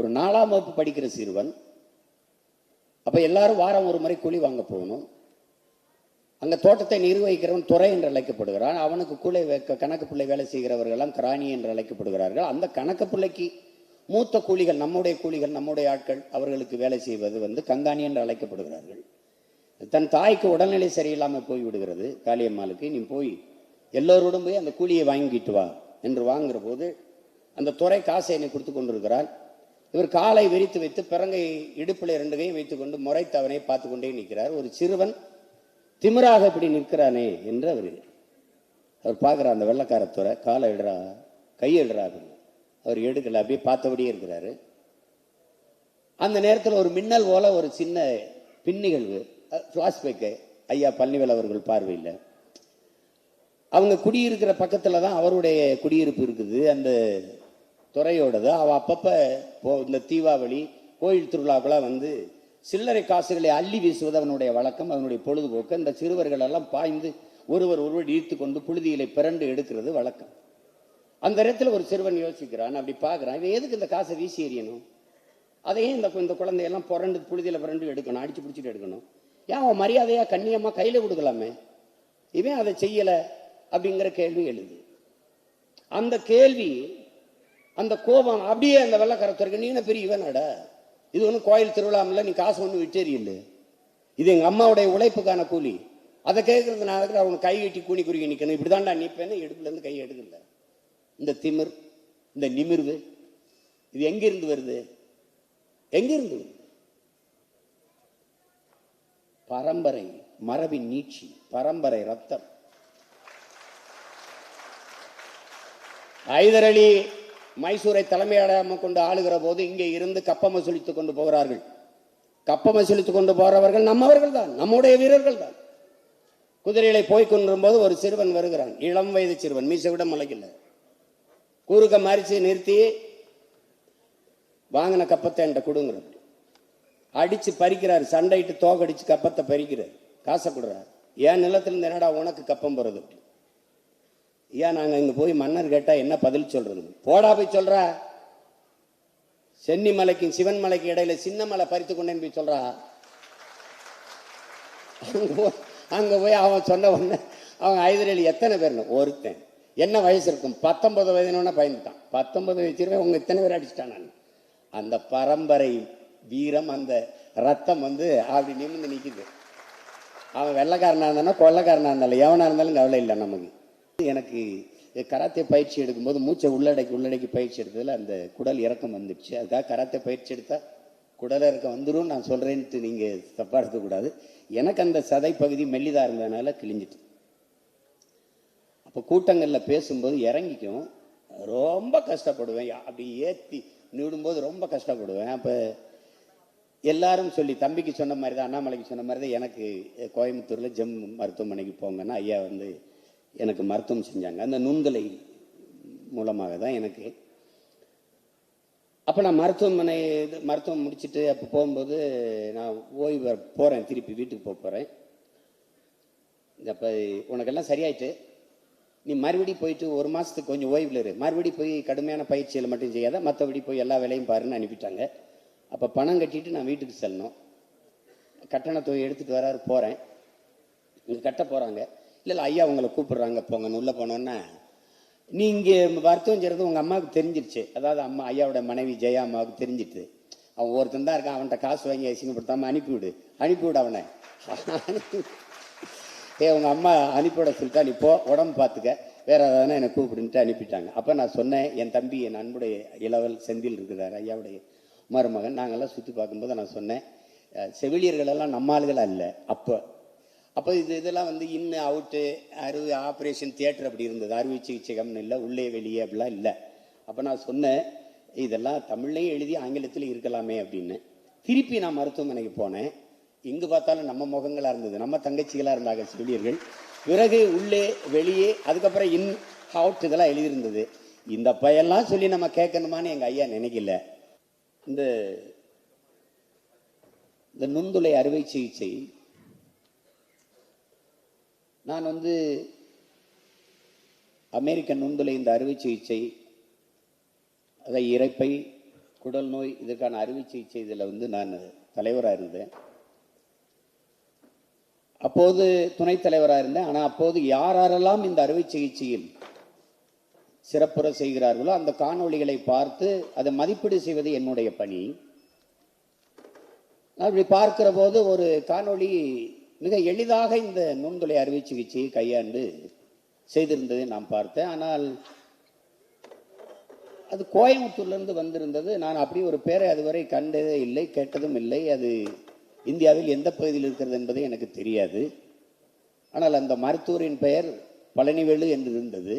ஒரு 4ஆம் வகுப்பு படிக்கிற சிறுவன். அப்போ எல்லாரும் வாரம் ஒரு முறை கூலி வாங்க போகணும். அங்கே தோட்டத்தை நிர்வகிக்கிறவன் துறை என்று அழைக்கப்படுகிறான். அவனுக்கு கூட கணக்கு பிள்ளை வேலை செய்கிறவர்களெல்லாம் கிராணி என்று அழைக்கப்படுகிறார்கள். அந்த கணக்கு பிள்ளைக்கு மூத்த கூலிகள், நம்முடைய கூலிகள், நம்முடைய ஆட்கள், அவர்களுக்கு வேலை செய்வது கங்காணி என்று அழைக்கப்படுகிறார்கள். தன் தாய்க்கு உடல்நிலை சரியில்லாமல் போய்விடுகிறது காளியம்மாளுக்கு. நீ போய் எல்லோரோடும் போய் அந்த கூலியை வாங்கிட்டு வா என்று வாங்குகிற போது அந்த துறை காசை என்னை கொடுத்து கொண்டிருக்கிறார். இவர் காலை விரித்து வைத்து பிறங்கை இடுப்பில் 2 கையும் வைத்துக்கொண்டு முறைத்து அவனை பார்த்து கொண்டே நிற்கிறார். ஒரு சிறுவன் திமிராக இப்படி நிற்கிறானே என்று அவர் பார்க்குறார். அந்த வெள்ளக்காரத்துறை காலை இடுறா, கையை இடுறா அப்படின்னு. அவர் எடுக்கல, அப்படியே பார்த்தபடியே இருக்கிறாரு. அந்த நேரத்தில் ஒரு மின்னல் போல ஒரு சின்ன பின்னிகழ்வு, ஃப்ளாஷ்பேக்கு ஐயா பழனிவேல் அவர்கள் பார்வையில். அவங்க குடியிருக்கிற பக்கத்தில் தான் அவருடைய குடியிருப்பு இருக்குது, அந்த துறையோடது. அவள் அப்பப்போ இந்த தீபாவளி கோயில் திருவிழாக்கெல்லாம் சில்லறை காசுகளை அள்ளி வீசுவது அவனுடைய வழக்கம், அவனுடைய பொழுதுபோக்கு. இந்த சிறுவர்கள் எல்லாம் பாய்ந்து ஒருவர் இழுத்து கொண்டு புழுதிகளை பிறண்டு எடுக்கிறது வழக்கம். அந்த இடத்துல ஒரு சிறுவன் யோசிக்கிறான், அப்படி பார்க்குறான், இவன் எதுக்கு இந்த காசை வீசி எறியணும்? அதையே இந்த குழந்தையெல்லாம் புரண்டு புழுதியில் பிறண்டு எடுக்கணும், அடிச்சு பிடிச்சிட்டு எடுக்கணும். ஏன் அவன் மரியாதையாக கண்ணியமாக கையில் கொடுக்கலாமே, இவன் அதை செய்யலை அப்படிங்கிற கேள்வி எழுது. அந்த கேள்வி, அந்த கோபம் அப்படியே அந்த வெள்ளக்காரத்துறைக்கு, நீ என்ன பெரிய இவனடா, இது ஒன்றும் கோயில் திருவிழாமில்ல, நீ காசு ஒன்றும் விட்டேறியில்ல, இது எங்கள் அம்மாவுடைய உழைப்புக்கான கூலி, அதை கேட்கறதுனால அவனுக்கு கை கட்டி கூணி குறுக்கி நிற்கணும், இப்படி தான்டா நிற்பேன்னு இடுப்புலேருந்து கை எடுக்கல. இந்த திமிர், இந்த நிமிர்வு, இது எங்கிருந்து வருது? எங்கிருந்து? பரம்பரை மரபின் நீட்சி, பரம்பரை ரத்தம். ஹைதர் அலி மைசூரை தலைமையிடமாக கொண்டு ஆளுகிற போது இங்கே இருந்து கப்பம் வசூலித்துக் கொண்டு போகிறார்கள். கப்பம் வசூலித்துக் கொண்டு போறவர்கள் நம்மவர்கள் தான், நம்முடைய வீரர்கள் தான். குதிரைகளை போய்கொண்டிருக்கும் போது ஒரு சிறுவன் வருகிறான், இளம் வயது சிறுவன், மீசை விட முளைக்கல. கூறுக்க மாறிச்சு நிறுத்தி, வாங்கின கப்பத்தை என்கிட்ட கொடுங்கிற, அடிச்சு பறிக்கிறார். சண்டையிட்டு தோகடிச்சு கப்பத்தை பறிக்கிறார், காசை கொடுறாரு. ஏன் நிலத்திலிருந்து என்னடா உனக்கு கப்பம் போறது? ஏன் நாங்க இங்க போய் மன்னர் கேட்டா என்ன பதில் சொல்றது? போடா போய் சொல்ற, சென்னி மலைக்கும் சிவன் மலைக்கு இடையில சின்ன மலை பறித்து கொண்டேன்னு போய் சொல்றா. அங்க போய் அவன் சொன்ன உடனே அவன் ஹைதர் அலி எத்தனை பேர்னு ஒருத்தன், என்ன வயசு இருக்கும், 19 வயதுன்னு பயந்துட்டான். 19 வயசுல உங்க இத்தனை பேர் அடிச்சுட்டான். நான் அந்த பரம்பரை வீரம், அந்த ரத்தம் அப்படி நிமிர்ந்து நிற்குது. அவன் வெள்ளைக்காரனா இருந்தானா கொள்ளைக்காரனா இருந்தாலும் எவனா இருந்தாலும் கவலை இல்லை நமக்கு. எனக்கு கராத்தே பயிற்சி எடுக்கும்போது மூச்சை உள்ளடக்கி பயிற்சி எடுத்ததில் அந்த குடல் இறக்கம் வந்துடுச்சு. அதுக்காக கராத்தே பயிற்சி எடுத்தால் குடல் இறக்கம் வந்துடும் நான் சொல்கிறேன்ட்டு நீங்கள் தப்பாக எடுக்கக்கூடாது. எனக்கு அந்த சதை பகுதி மெல்லிதாக இருந்ததுனால கிழிஞ்சிட்டு. அப்போ கூட்டங்களில் பேசும்போது இறங்கிக்கும், ரொம்ப கஷ்டப்படுவேன். அப்படி ஏற்றி நிடும்போது ரொம்ப கஷ்டப்படுவேன். அப்போ எல்லாரும் சொல்லி, தம்பிக்கு சொன்ன மாதிரி தான், அண்ணாமலைக்கு சொன்ன மாதிரி தான் எனக்கு கோயம்புத்தூரில் ஜெம் மருத்துவமனைக்கு போங்கன்னா ஐயா எனக்கு மருத்துவம் செஞ்சாங்க. அந்த நுண்கலை மூலமாக தான் எனக்கு. அப்போ நான் மருத்துவம் முடிச்சுட்டு அப்போ போகும்போது நான் ஓய்வு போகிறேன், திருப்பி வீட்டுக்கு போகிறேன். அப்போ உனக்கெல்லாம் சரியாயிட்டு, நீ மறுபடியும் போயிட்டு 1 மாதத்துக்கு கொஞ்சம் ஓய்வில் இரு, மறுபடியும் போய் கடுமையான பயிற்சியில் மட்டும் செய்யாத, மற்றபடி போய் எல்லா வேலையும் பாருன்னு அனுப்பிட்டாங்க. அப்போ பணம் கட்டிட்டு நான் வீட்டுக்கு செல்லணும். கட்டண தொகை எடுத்துகிட்டு வராரு, போகிறேன். இங்கே கட்ட போகிறாங்க. இல்லை ஐயா உங்களை கூப்பிடுறாங்க போங்கன்னு உள்ளே போனோன்னா, நீ இங்கே மருத்துவம் செய்கிறது உங்கள் அம்மாவுக்கு தெரிஞ்சிருச்சு. அதாவது ஐயாவோட மனைவி ஜெயா அம்மாவுக்கு தெரிஞ்சிட்டு, அவன் ஒருத்தன் தான் இருக்கான், அவன்கிட்ட காசு வாங்கி அசிங்கப்படுத்தாமல் அனுப்பிவிடு அவனை. உங்கள் அம்மா அனுப்பிவிட சொல்லிட்டா, நீ போ, உடம்பு பார்த்துக்க, வேற ஏதாவது என்னை கூப்பிடுன்ட்டு அனுப்பிட்டாங்க. அப்போ நான் சொன்னேன், என் தம்பி, என் அன்புடைய இளவல் செந்தில் இருக்குதார், ஐயாவுடைய மருமகன், நாங்கள்லாம் சுற்றி பார்க்கும்போது நான் சொன்னேன், செவிலியர்களெல்லாம் நம்ம ஆளுகளாக இல்லை. அப்போ இதெல்லாம் இன்னு அவுட்டு ஆப்ரேஷன் தியேட்டர் அப்படி இருந்தது, அறுவை சிகிச்சைகம்னு இல்லை, உள்ளே வெளியே அப்படிலாம் இல்லை. அப்போ நான் சொன்னேன், இதெல்லாம் தமிழ்லையும் எழுதி ஆங்கிலத்தில் இருக்கலாமே அப்படின்னு. திருப்பி நான் மருத்துவமனைக்கு போனேன். எங்கே பார்த்தாலும் நம்ம முகங்களாக இருந்தது, நம்ம தங்கச்சிகளாக இருந்தாங்க செவிலியர்கள். பிறகு உள்ளே வெளியே, அதுக்கப்புறம் இன் அவுட் இதெல்லாம் எழுதியிருந்தது. இந்த பையெல்லாம் சொல்லி நம்ம கேட்கணுமான்னு எங்கள் ஐயா நினைக்கல. இந்த நுண்துளை அறுவை சிகிச்சை நான் அமெரிக்க நுண்துளை இந்த அறுவை சிகிச்சை, அதை இரைப்பை, குடல் நோய் இதற்கான அறுவை சிகிச்சை இதில் வந்து நான் தலைவராக இருந்தேன். அப்போது துணைத் தலைவராக இருந்தேன். ஆனால் அப்போது யாரெல்லாம் இந்த அறுவை சிகிச்சையில் சிறப்புற செய்கிறார்களோ அந்த காணொளிகளை பார்த்து அதை மதிப்பீடு செய்வது என்னுடைய பணி. நான் இப்படி பார்க்கிற போது ஒரு காணொளி மிக எளிதாக இந்த நுண்துளை அறுவை சிகிச்சையை கையாண்டு செய்திருந்ததை நான் பார்த்தேன். ஆனால் அது கோயம்புத்தூர்லேருந்து வந்திருந்தது. நான் அப்படி ஒரு பேரை அதுவரை கண்டதே இல்லை, கேட்டதும் இல்லை. அது இந்தியாவில் எந்த பகுதியில் இருக்கிறது என்பது எனக்கு தெரியாது. ஆனால் அந்த மருத்துவரின் பெயர் பழனிவேலு என்று இருந்தது.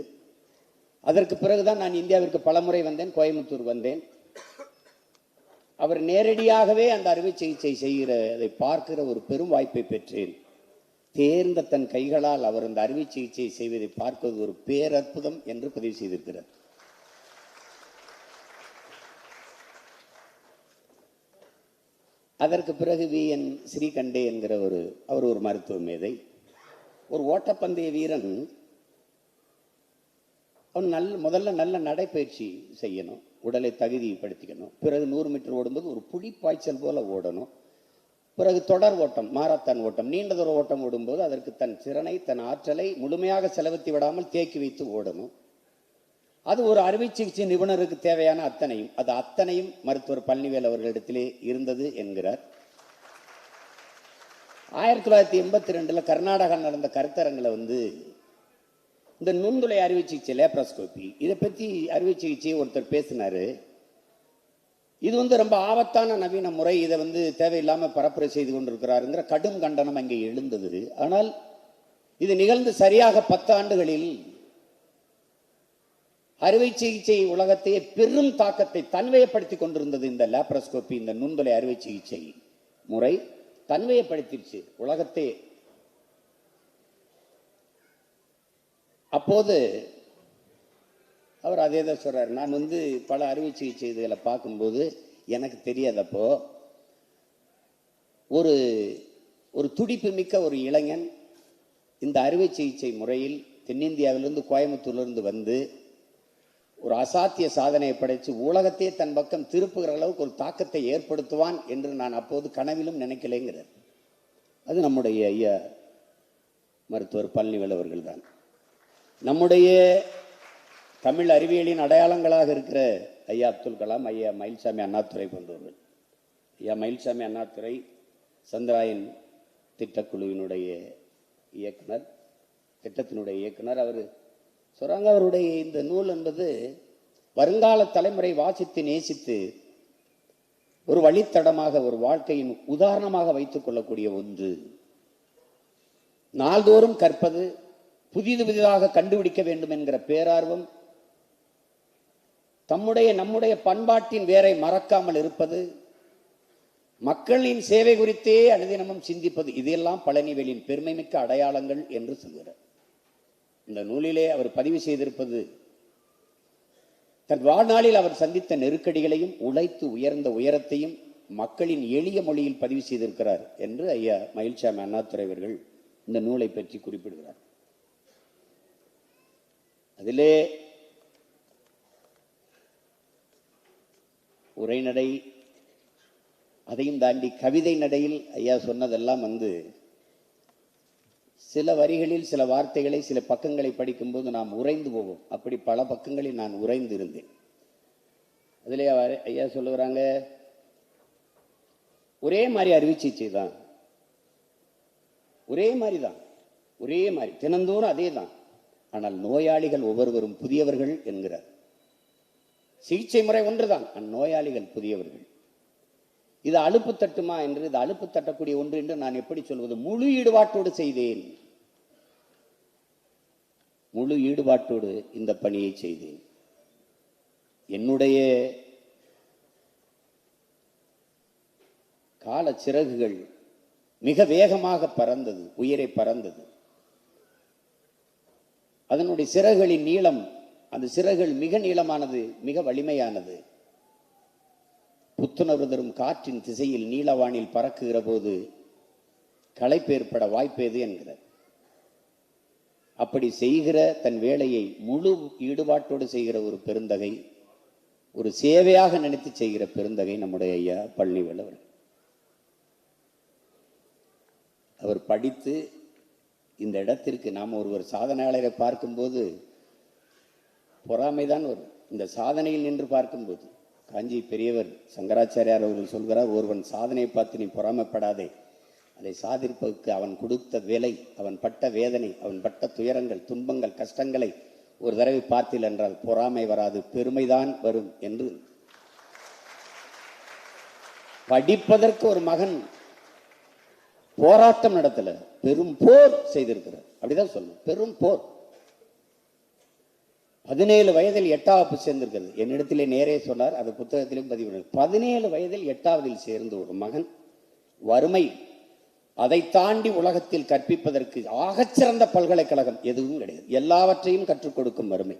அதற்கு பிறகுதான் நான் இந்தியாவிற்கு பலமுறை வந்தேன், கோயம்புத்தூர் வந்தேன். அவர் நேரடியாகவே அந்த அறுவை சிகிச்சை செய்கிறதை பார்க்கிற ஒரு பெரும் வாய்ப்பை பெற்றேன். தேர்ந்த தன் கைகளால் அவர் அந்த அறுவை சிகிச்சை செய்வதை பார்ப்பது ஒரு பேரற்புதம் என்று பதிவு செய்திருக்கிறார். அதற்கு பிறகு VN ஸ்ரீகண்டே என்கிற அவர் ஒரு மருத்துவ மேதை, ஒரு ஓட்டப்பந்தய வீரன். அவன் முதல்ல நல்ல நடைப்பயிற்சி செய்யணும், உடலை தகுதிப்படுத்திக்கணும். பிறகு 100 மீட்டர் ஓடும்போது ஒரு புலிப்பாய்ச்சல் போல ஓடணும். பிறகு தொடர் ஓட்டம், மாரத்தான் ஓட்டம், நீண்ட தூர ஓட்டம் ஓடும்போது அதற்கு தன் திறனை, தன் ஆற்றலை முழுமையாக செலவத்தி விடாமல் தேக்கி வைத்து ஓடணும். அது ஒரு அறுவை சிகிச்சை நிபுணருக்கு தேவையான அத்தனையும் மருத்துவர் பழனிவேல் அவர்களிடத்திலே இருந்தது என்கிறார். 1982 கர்நாடகா நடந்த கருத்தரங்கில் வந்து இந்த நுண்துளை அறுவை சிகிச்சை, லேப்ரோஸ்கோபி, இதை பற்றி அறுவை சிகிச்சையை ஒருத்தர் பேசினாரு. இது வந்து ரொம்ப ஆபத்தான நவீன முறை, இதை வந்து தேவையில்லாமல் பரப்புரை செய்து கொண்டிருக்கிறாருங்கிற கடும் கண்டனம் அங்கே எழுந்தது. ஆனால் இது நிகழ்ந்து சரியாக 10 ஆண்டுகளில் அறுவை சிகிச்சை உலகத்தையே பெரும் தாக்கத்தை தன்வயப்படுத்தி கொண்டிருந்தது. இந்த லேப்ரோஸ்கோபி, இந்த நுண்துளை அறுவை சிகிச்சை முறை தன்வயப்படுத்திடுச்சு உலகத்தை. அப்போது அவர் அதே தான் சொல்றாரு. நான் வந்து பல அறுவை சிகிச்சை இதுகளை பார்க்கும்போது எனக்கு தெரியாதப்போ ஒரு துடிப்பு மிக்க ஒரு இளைஞன் இந்த அறுவை சிகிச்சை முறையில் தென்னிந்தியாவிலிருந்து கோயம்புத்தூர்லேருந்து வந்து ஒரு அசாத்திய சாதனையை படைத்து உலகத்தையே தன் பக்கம் திருப்புகிற அளவுக்கு ஒரு தாக்கத்தை ஏற்படுத்துவான் என்று நான் அப்போது கனவிலும் நினைக்கலைங்கிறார். அது நம்முடைய ஐயா மருத்துவர் பழனிவேல் அவர்கள் தான். நம்முடைய தமிழ் அறிவியலின் அடையாளங்களாக இருக்கிற ஐயா அப்துல் கலாம், ஐயா மயில்சாமி அண்ணாதுரை போன்றவர்கள். ஐயா மயில்சாமி அண்ணாதுரை சந்திராயன் திட்டக்குழுவினுடைய இயக்குனர், திட்டத்தினுடைய இயக்குனர். அவர் சொல்றாங்க, அவருடைய இந்த நூல் என்பது வருங்கால தலைமுறை வாசித்து நேசித்து ஒரு வழித்தடமாக, ஒரு வாழ்க்கையின் உதாரணமாக வைத்துக் கொள்ளக்கூடிய ஒன்று. நாள்தோறும் கற்பது, புதிதாக கண்டுபிடிக்க வேண்டும் என்கிற பேரார்வம், நம்முடைய பண்பாட்டின் வேரை மறக்காமல் இருப்பது, மக்களின் சேவை குறித்தே அனுதினமும் சிந்திப்பது, இதெல்லாம் பழனிவேலின் பெருமைமிக்க அடையாளங்கள் என்று சொல்கிறார். இந்த நூலிலே அவர் பதிவு செய்திருப்பது தன் வாழ்நாளில் அவர் சந்தித்த நெருக்கடிகளையும் உழைத்து உயர்ந்த உயரத்தையும் மக்களின் எளிய மொழியில் பதிவு செய்திருக்கிறார் என்று ஐயா மயில்சாமி அண்ணாதுரை அவர்கள் இந்த நூலை பற்றி குறிப்பிடுகிறார். அதிலே உரைநடை, அதையும் தாண்டி கவிதை நடையில் ஐயா சொன்னதெல்லாம் வந்து சில வரிகளில் சில வார்த்தைகளை, சில பக்கங்களை படிக்கும்போது நாம் உறைந்து போவோம். அப்படி பல பக்கங்களில் நான் உறைந்து இருந்தேன். அதிலே ஐயா சொல்லுகிறாங்க, ஒரே மாதிரி அறுவை சிகிச்சை தான், ஒரே மாதிரி தான், ஒரே மாதிரி தினந்தோறும் அதே தான். ஆனால் நோயாளிகள் ஒவ்வொருவரும் புதியவர்கள் என்கிறார். சிகிச்சை முறை ஒன்றுதான், நோயாளிகள் புதியவர்கள். இது அலுப்பு தட்டுமா என்று, இது அலுப்பு தட்டக்கூடிய ஒன்று என்று நான் எப்படி சொல்வது? முழு ஈடுபாட்டோடு செய்தேன், முழு ஈடுபாட்டோடு இந்த பணியை செய்தேன். என்னுடைய கால சிறகுகள் மிக வேகமாக பறந்தது, உயிரை பறந்தது. அதனுடைய சிறகுகளின் நீளம், அந்த சிறகுகள் மிக நீளமானது, மிக வலிமையானது. புத்துணர்வு தரும் காற்றின் திசையில் நீலவானில் பறக்குகிற போது களைப்பு ஏற்பட வாய்ப்பேது என்கிறார். அப்படி செய்கிற தன் வேலையை முழு ஈடுபாட்டோடு செய்கிற ஒரு பெருந்தகை, ஒரு சேவையாக நினைத்து செய்கிற பெருந்தகை நம்முடைய ஐயா பழனிவேல் அவர். அவர் படித்து இந்த இடத்திற்கு நாம் ஒருவர் சாதனையாளரை பார்க்கும்போது பொறாமைதான் வரும். இந்த சாதனையில் நின்று பார்க்கும்போது காஞ்சி பெரியவர் சங்கராச்சாரியார் அவர்கள் சொல்கிறார், ஒருவன் சாதனையை பார்த்து நீ பொறாமைப்படாதே, அதை சாதிப்பதற்கு அவன் கொடுத்த வேலை, அவன் பட்ட வேதனை, அவன் பட்ட துயரங்கள், துன்பங்கள், கஷ்டங்களை ஒரு தடவை பார்த்தில் என்றால் பொறாமை வராது, பெருமைதான் வரும் என்று. படிப்பதற்கு ஒரு மகன் போராட்டம் நடத்தல, பெரும் போர் செய்திருக்கிறார். அப்படிதான் சொல்லணும், பெரும் போர். 17 வயதில் 8ஆம் வகுப்பு சேர்ந்திருக்கிறது. என்னிடத்திலே நேரே சொன்னார், அது புத்தகத்திலும் பதிவு. 17 வயதில் 8ஆவதில் சேர்ந்த ஒரு மகன், வறுமை அதை தாண்டி உலகத்தில் கற்பிப்பதற்கு ஆகச்சிறந்த பல்கலைக்கழகம் எதுவும் கிடையாது, எல்லாவற்றையும் கற்றுக் கொடுக்கும் வறுமை.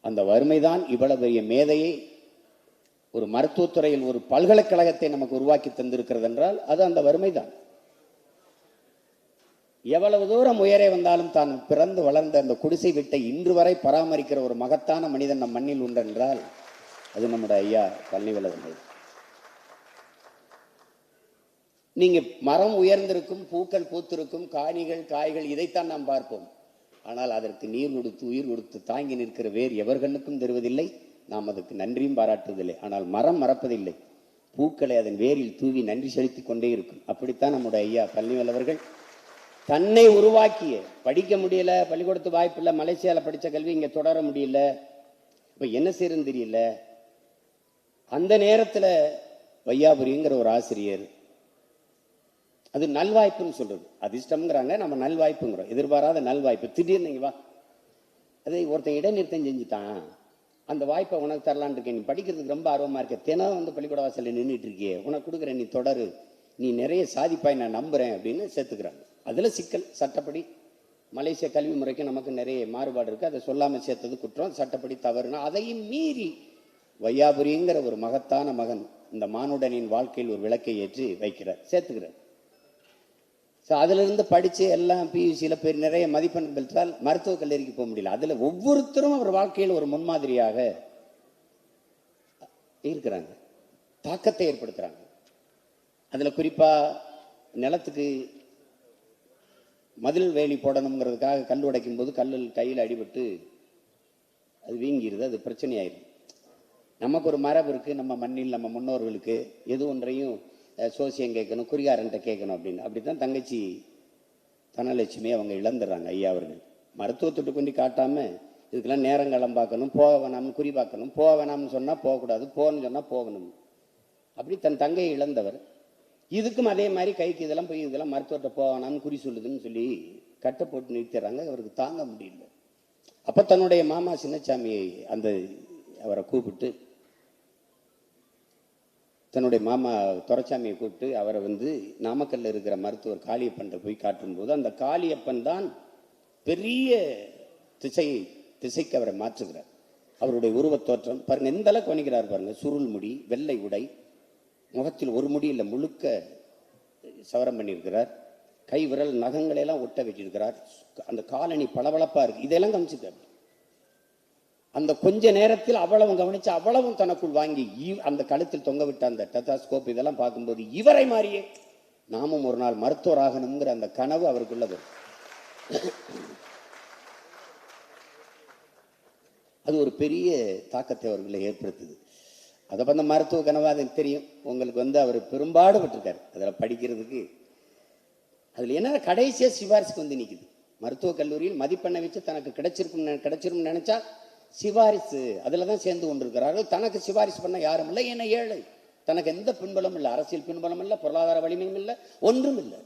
அந்த வறுமைதான் இவ்வளவு பெரிய மேதையை, ஒரு மருத்துவத்துறையில் ஒரு பல்கலைக்கழகத்தை நமக்கு உருவாக்கி தந்திருக்கிறது என்றால் அது அந்த வறுமைதான். எவ்வளவு தூரம் உயரே வந்தாலும் தான் பிறந்து வளர்ந்த அந்த குடிசை வீட்டை இன்று வரை பராமரிக்கிற ஒரு மகத்தான மனிதன் நம் மண்ணில் உண்டு என்றால் அது நம்முடைய ஐயா பழனிவேல் அவர்கள். நீங்க மரம் உயர்ந்திருக்கும், பூக்கள் பூத்திருக்கும், காணிகள் காய்கள், இதைத்தான் நாம் பார்ப்போம். ஆனால் அதற்கு நீர் கொடுத்து உயிர் கொடுத்து தாங்கி நிற்கிற வேறு எவர்களுக்கும் தருவதில்லை, நாம் அதுக்கு நன்றியும் பாராட்டுவதில்லை. ஆனால் மரம் மறப்பதில்லை, பூக்களை அதன் வேரில் தூவி நன்றி செலுத்திக் கொண்டே இருக்கும். அப்படித்தான் நம்முடைய ஐயா பழனிவேல் அவர்கள் தன்னை உருவாக்கிய, படிக்க முடியல, பள்ளிக்கூடத்து வாய்ப்பு இல்லை, மலேசியாவில் படித்த கல்வி இங்கே தொடர முடியல, இப்போ என்ன செய்யறதுன்னு தெரியல. அந்த நேரத்தில் வையாபுரிங்கிற ஒரு ஆசிரியர், அது நல்வாய்ப்புன்னு சொல்றது, அதிர்ஷ்டம்ங்கிறாங்க, நம்ம நல்வாய்ப்புங்கிறோம், எதிர்பாராத நல்வாய்ப்பு. திடீர்னு நீங்க வா, அதை ஒருத்தன் இடைநிறுத்தம் செஞ்சுட்டான், அந்த வாய்ப்பை உனக்கு தரலான் இருக்கேன், நீ படிக்கிறதுக்கு ரொம்ப ஆர்வமா இருக்க, தினம் வந்து பள்ளிக்கூட வாசலில் நின்றுட்டு இருக்கியே, உனக்கு கொடுக்குறேன், நீ தொடரு, நீ நிறைய சாதிப்பாய், நான் நம்புறேன் அப்படின்னு சேர்த்துக்கிறாங்க. அதுல சிக்கல். சட்டப்படி மலேசிய கல்வி முறைக்கு நமக்கு நிறைய மாறுபாடு இருக்கு, அதை சொல்லாம சேர்த்தது குற்றம், சட்டப்படி தவறுனா அதையும் மீறி வையாபுரிங்கிற ஒரு மகத்தான மகன் இந்த மானுடனின் வாழ்க்கையில் ஒரு விளக்கை ஏற்றி வைக்கிறார், சேர்த்துக்கிறார். அதுல இருந்து படிச்சு எல்லாம் பியூசியில பேர் நிறைய மதிப்பெண் பெற்றால் மருத்துவக் கல்லூரிக்கு போக முடியல. அதுல ஒவ்வொருத்தரும் அவர் வாழ்க்கையில் ஒரு முன்மாதிரியாக இருக்கிறாங்க, தாக்கத்தை ஏற்படுத்துறாங்க. அதுல குறிப்பா நிலத்துக்கு மதில் வேலி போடணுங்கிறதுக்காக கல் உடைக்கும் போது கல்லில் கையில் அடிபட்டு அது வீங்கிடுது, அது பிரச்சனையாயிடும். நமக்கு ஒரு மரபு இருக்கு, நம்ம மண்ணில் நம்ம முன்னோர்களுக்கு எது ஒன்றையும் சோசியம் கேட்கணும், குறிகாரன்ட்ட கேட்கணும் அப்படின்னு. அப்படித்தான் தங்கச்சி தனலட்சுமி அவங்க இழந்துடுறாங்க. ஐயா அவர்கள் மருத்துவத்துட்டு கொண்டு காட்டாம இதுக்கெல்லாம் நேரங்காலம் பார்க்கணும், போக வேணாம்னு குறி பார்க்கணும், போக வேணாம்னு சொன்னா போகக்கூடாது, போகணும்னு சொன்னா போகணும். அப்படி தன் தங்கையை இழந்தவர் இதுக்கும் அதே மாதிரி கைக்கு இதெல்லாம் போய் இதெல்லாம் மருத்துவத்தை போவானான்னு குறி சொல்லுதுன்னு சொல்லி கட்டை போட்டு நிறுத்திடுறாங்க. அவருக்கு தாங்க முடியல. அப்ப தன்னுடைய மாமா சின்னசாமியை அவரை கூப்பிட்டு, தன்னுடைய மாமா துரைசாமியை கூப்பிட்டு அவரை வந்து நாமக்கல்ல இருக்கிற மருத்துவர் காளியப்பன் போய் காட்டும் போது அந்த காளியப்பன் தான் பெரிய திசைக்கு அவரை மாற்றுகிறார். அவருடைய உருவத் தோற்றம் பாருங்க, எந்த அளவுக்கு வணிகிறார் பாருங்க. சுருள் முடி, வெள்ளை உடை, முகத்தில் ஒரு முடி இல்லை முழுக்க சவரம் பண்ணியிருக்கிறார், கை விரல் நகங்களை எல்லாம் ஒட்ட வச்சிருக்கிறார், அந்த காலணி பளபளப்பா இருக்கு, இதெல்லாம் கவனிச்சுக்காரு. அந்த கொஞ்ச நேரத்தில் அவ்வளவும் கவனிச்சு அவ்வளவும் தனக்குள் வாங்கி அந்த கழுத்தில் தொங்க விட்ட அந்த டெத்தாஸ்கோப் இதெல்லாம் பார்க்கும்போது இவரை மாதிரியே நாமும் ஒரு நாள் மருத்துவர் ஆகணுங்கிற அந்த கனவு அவருக்குள்ளது. அது ஒரு பெரிய தாக்கத்தை அவர்களை ஏற்படுத்துது. அதை அந்த மருத்துவ கனவு அது தெரியும் உங்களுக்கு. வந்து அவர் பெரும்பாடுபட்டிருக்காரு அதில் படிக்கிறதுக்கு. அதில் என்ன கடைசியாக சிபாரிசுக்கு வந்து நிற்குது. மருத்துவக் கல்லூரியில் மதிப்பெண்ணை வச்சு தனக்கு கிடைச்சிரும் நினைச்சா சிபாரிசு அதில் தான் சேர்ந்து கொண்டிருக்கிறார்கள். தனக்கு சிபாரிசு பண்ண யாரும் இல்லை, ஏன்னா ஏழை, தனக்கு எந்த பின்புலம் இல்லை, அரசியல் பின்புலம் இல்லை, பொருளாதார வலிமையும் இல்லை, ஒன்றும் இல்லை.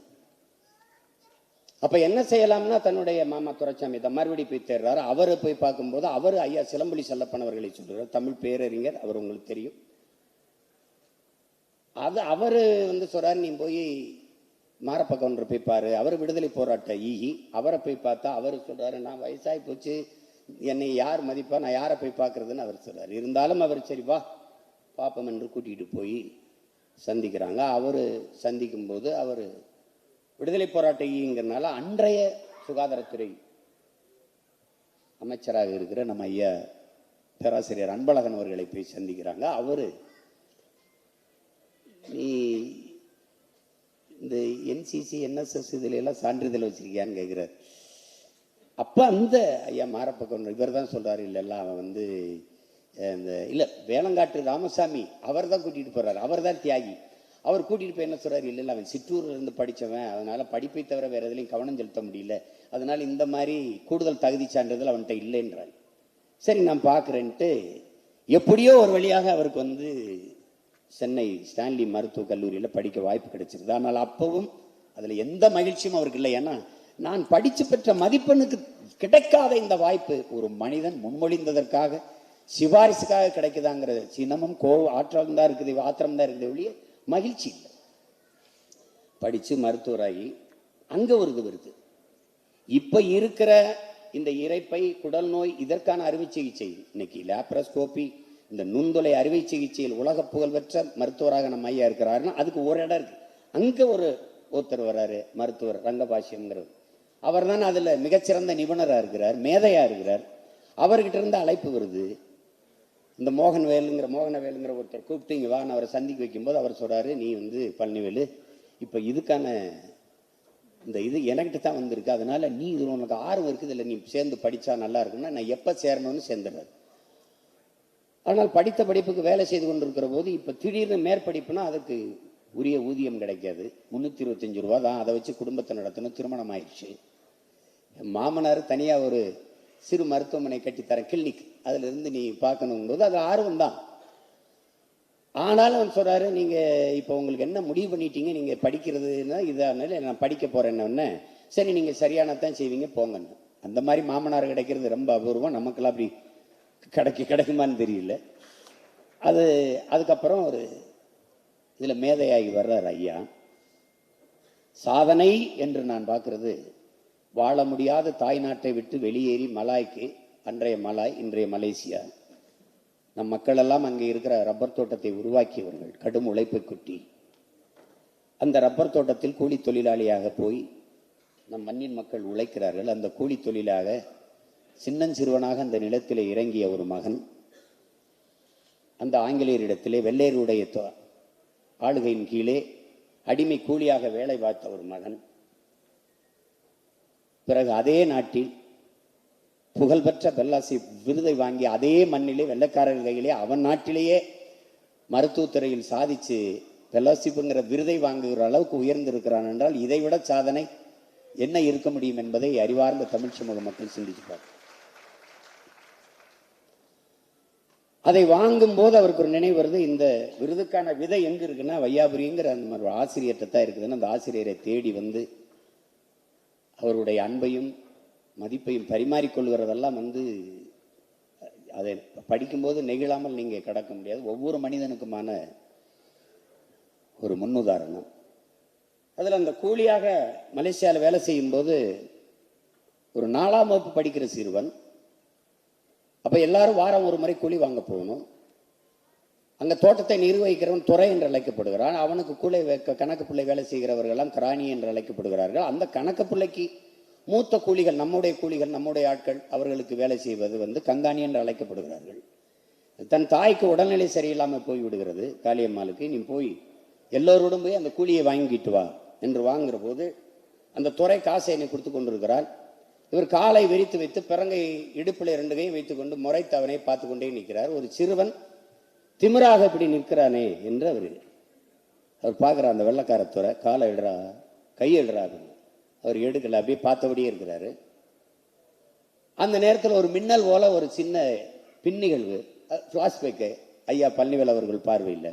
அப்ப என்ன செய்யலாம்னா தன்னுடைய மாமா துரைசாமி தான் மறுபடி போய் தேடுறாரு. அவரை போய் பார்க்கும்போது அவர் ஐயா சிலம்பொலி செல்லப்பன் அவர்களை சொல்றார், தமிழ் பேரறிஞர், அவர் உங்களுக்கு தெரியும். அது அவரு வந்து சொல்றாரு, நீ போய் மாரப்ப கவுண்டர் போய் பாரு, அவர் விடுதலை போராட்ட அவரை போய் பார்த்தா அவர் சொல்றாரு, நான் வயசாகி போச்சு, என்னை யார் மதிப்பா, நான் யாரை போய் பார்க்கறதுன்னு அவர் சொல்றாரு. இருந்தாலும் அவர் சரி வா பாப்பம் என்று கூட்டிகிட்டு போய் சந்திக்கிறாங்க. அவர் சந்திக்கும் போது அவர் விடுதலை போராட்டங்கிறனால அன்றைய சுகாதாரத்துறை அமைச்சராக இருக்கிற நம்ம ஐயா பேராசிரியர் அன்பழகன் அவர்களை போய் சந்திக்கிறாங்க. அவரு நீ இந்த என்சிசி என்எஸ்எஸ் இதுல எல்லாம் சான்றிதழ் வச்சிருக்கியான்னு கேட்கிறார். அப்ப அந்த ஐயா மாரப்ப இவர் தான் சொல்றாரு, இல்லைல்லாம் அவன் வந்து இந்த இல்லை வேளங்காட்டு ராமசாமி அவர் தான் கூட்டிட்டு போறாரு, அவர் தான் தியாகி. அவர் கூட்டிட்டு போய் என்ன சொல்றாரு, இல்லை அவன் சிற்றூர்ல இருந்து படித்தவன், அதனால படிப்பை தவிர வேற எதுலையும் கவனம் செலுத்த முடியல, அதனால இந்த மாதிரி கூடுதல் தகுதி சான்றிதழ் அவன்கிட்ட இல்லைன்றாரு. சரி நான் பார்க்குறேன்ட்டு எப்படியோ ஒரு வழியாக அவருக்கு வந்து சென்னை ஸ்டான்லி மருத்துவக் கல்லூரியில் படிக்க வாய்ப்பு கிடைச்சிருது. ஆனால் அப்பவும் அதில் எந்த மகிழ்ச்சியும் அவருக்கு இல்லை. ஏன்னா நான் படித்து பெற்ற மதிப்பெண்ணுக்கு கிடைக்காத இந்த வாய்ப்பு ஒரு மனிதன் முன்மொழிந்ததற்காக சிபாரிசுக்காக கிடைக்குதாங்கிற சினமும் ஆற்றம் தான் இருக்குது, ஆத்திரம் தான் இருக்குது, ஒழிய மகிழ்ச்சி இல்லை. படித்து மருத்துவராகி அங்கே ஒரு இது வருது. இப்போ இருக்கிற இந்த இரைப்பை குடல் நோய் இதற்கான அறுவை சிகிச்சை இன்னைக்கு லேப்ரோஸ்கோபி, இந்த நுண்துளை அறுவை சிகிச்சையில் உலக புகழ்பெற்ற மருத்துவராக நம்ம ஐயா இருக்கிறாருன்னா அதுக்கு ஒரு இடம் இருக்கு. அங்கே ஒருத்தர் வர்றாரு, மருத்துவர் ரங்கபாஷ்யம்ங்கிறது. அவர் தான் அதில் மிகச்சிறந்த நிபுணராக இருக்கிறார், மேதையாக இருக்கிறார். அவர்கிட்ட இருந்து அழைப்பு வருது. இந்த மோகனவேலுங்கிற ஒருத்தர் கூப்பிட்டு இங்கே வான்னு அவரை சந்திக்க வைக்கும்போது அவர் சொல்கிறாரு, நீ வந்து பழனிவேலு இப்போ இதுக்கான இந்த இது எனக்கிட்ட தான் வந்திருக்கு, அதனால நீ இது உனக்கு ஆர்வம் இருக்குது, இல்லை நீ சேர்ந்து படித்தா நல்லா இருக்குன்னா நான் எப்போ சேரணும்னு சேர்ந்துடுறாரு. ஆனால் படித்த படிப்புக்கு வேலை செய்து கொண்டிருக்கிற போது இப்போ திடீர்னு மேற்படிப்புனா அதுக்கு உரிய ஊதியம் கிடைக்காது. 325 ரூபா தான், அதை வச்சு குடும்பத்தை நடத்தணும். திருமணம் ஆயிடுச்சு. மாமனார் தனியாக ஒரு சிறு மருத்துவமனை கட்டித்தரேன், கிளினிக், அதுல இருந்து நீ பார்க்கணுங்கும்போது அது ஆர்வம் தான். ஆனாலும் அவன் சொல்றாரு, நீங்க இப்போ உங்களுக்கு என்ன முடிவு பண்ணிட்டீங்க, நீங்க படிக்கிறதுன்னா இதனால நான் படிக்க போறேன்னு. சரி நீங்க சரியானதான் செய்வீங்க போங்கன்னு. அந்த மாதிரி மாமனார் கிடைக்கிறது ரொம்ப அபூர்வம். நமக்கெல்லாம் அப்படி கிடைக்குமான்னு தெரியல. அதுக்கப்புறம் ஒரு இதுல மேதையாகி வர்றார் ஐயா. சாதனை என்று நான் பார்க்கறது, வாழ முடியாத தாய் நாட்டை விட்டு வெளியேறி மலாய்க்கு, அன்றைய மலாய் இன்றைய மலேசியா, நம் மக்கள் எல்லாம் அங்கே இருக்கிற ரப்பர் தோட்டத்தை உருவாக்கியவர்கள், கடும் உழைப்பை கொட்டி அந்த ரப்பர் தோட்டத்தில் கூலி தொழிலாளியாக போய் நம் மண்ணின் மக்கள் உழைக்கிறார்கள். அந்த கூலி தொழிலாக சின்னஞ்சிறுவனாக அந்த நிலத்திலே இறங்கிய ஒரு மகன், அந்த ஆங்கிலேயரிடத்திலே வெள்ளையருடைய ஆளுகையின் கீழே அடிமை கூலியாக வேலை பார்த்த ஒரு மகன், பிறகு அதே நாட்டில் புகழ்பெற்ற பெல்லாசி விருதை வாங்கி அதே மண்ணிலே வெள்ளைக்காரர்கள் கையிலே அவன் நாட்டிலேயே மருத்துவத்துறையில் சாதிச்சு பெல்லாசிப்புங்கிற விருதை வாங்குகிற அளவுக்கு உயர்ந்திருக்கிறான் என்றால் இதைவிட சாதனை என்ன இருக்க முடியும் என்பதை அறிவார்ந்த தமிழ் சமூக மக்கள் சிந்திச்சுப்பார். அதை வாங்கும் போது அவருக்கு ஒரு நினைவு வருது, இந்த விருதுக்கான விதை எங்க இருக்குன்னா வையாபுரிங்கிற அந்த மாதிரி ஆசிரியர்கிட்ட தான் இருக்குதுன்னு அந்த ஆசிரியரை தேடி வந்து அவருடைய அன்பையும் மதிப்பையும் பரிமாறிக்கொள்கிறதெல்லாம் வந்து அதை படிக்கும்போது நெகிழாமல் நீங்கள் கடக்க முடியாது. ஒவ்வொரு மனிதனுக்குமான ஒரு முன்னுதாரணம். அதில் அந்த கூலியாக மலேசியாவில் வேலை செய்யும்போது ஒரு 4ஆம் வகுப்பு படிக்கிற சிறுவன், அப்போ எல்லாரும் வாரம் ஒரு முறை கூலி வாங்க போகணும். அங்கே தோட்டத்தை நிர்வகிக்கிறவன் துறை என்று அழைக்கப்படுகிறான். அவனுக்கு கணக்கு பிள்ளை வேலை செய்கிறவர்களெல்லாம் கிராணி என்று அழைக்கப்படுகிறார்கள். அந்த கணக்கு பிள்ளைக்கு மூத்த கூலிகள், நம்முடைய கூலிகள், நம்முடைய ஆட்கள், அவர்களுக்கு வேலை செய்வது வந்து கங்காணி என்று அழைக்கப்படுகிறார்கள். தன் தாய்க்கு உடல்நிலை சரியில்லாமல் போய் விடுகிறது காளியம்மாளுக்கு. நீ போய் எல்லோரோடும் போய் அந்த கூலியை வாங்கிட்டு வா என்று வாங்குகிற போது அந்த துறை காசை என்னை கொடுத்து கொண்டிருக்கிறார். இவர் காலை விரித்து வைத்து பிறங்கை இடுப்பில் 2 கையும் வைத்துக் கொண்டு முறைத்து அவனை பார்த்து கொண்டே நிற்கிறார். ஒரு சிறுவன் திமிராக இப்படி நிற்கிறானே என்று அவர் பார்க்குறார். அந்த வெள்ளக்காரத்துறை காலை இடுறா, கை இடுறா அப்படின்னு அவர் எடுக்கல, அப்படியே பார்த்தபடியே இருக்கிறாரு. அந்த நேரத்தில் ஒரு மின்னல் போல ஒரு சின்ன பின்னிகழ்வு, ஃப்ளாஷ்பேக்கு ஐயா பழனிவேல் அவர்கள் பார்வையில்.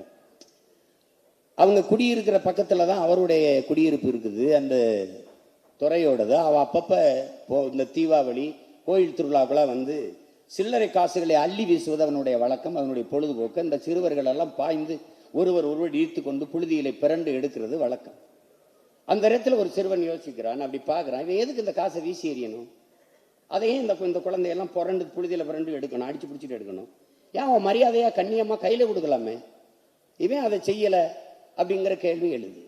அவங்க குடியிருக்கிற பக்கத்தில் தான் அவருடைய குடியிருப்பு இருக்குது, அந்த துறையோடது. அவள் அப்பப்போ இந்த தீபாவளி கோயில் திருவிழாக்கெல்லாம் வந்து சில்லறை காசுகளை அள்ளி வீசுவது அவனுடைய வழக்கம், அவனுடைய பொழுதுபோக்கு. இந்த சிறுவர்கள் எல்லாம் பாய்ந்து ஒருவர் ஈர்த்து கொண்டு புழுதிகளை பிறண்டு எடுக்கிறது வழக்கம். அந்த இடத்துல ஒரு சிறுவன் யோசிக்கிறான், அப்படி பார்க்குறான், இவன் எதுக்கு இந்த காசை வீசி எறியணும், அதையும் இந்த குழந்தையெல்லாம் புழுதியில் பிறண்டு எடுக்கணும், அடிச்சு பிடிச்சிட்டு எடுக்கணும், ஏன் அவன் மரியாதையாக கண்ணியமாக கையில் கொடுக்கலாமே, இவன் அதை செய்யலை அப்படிங்கிற கேள்வி எழுது.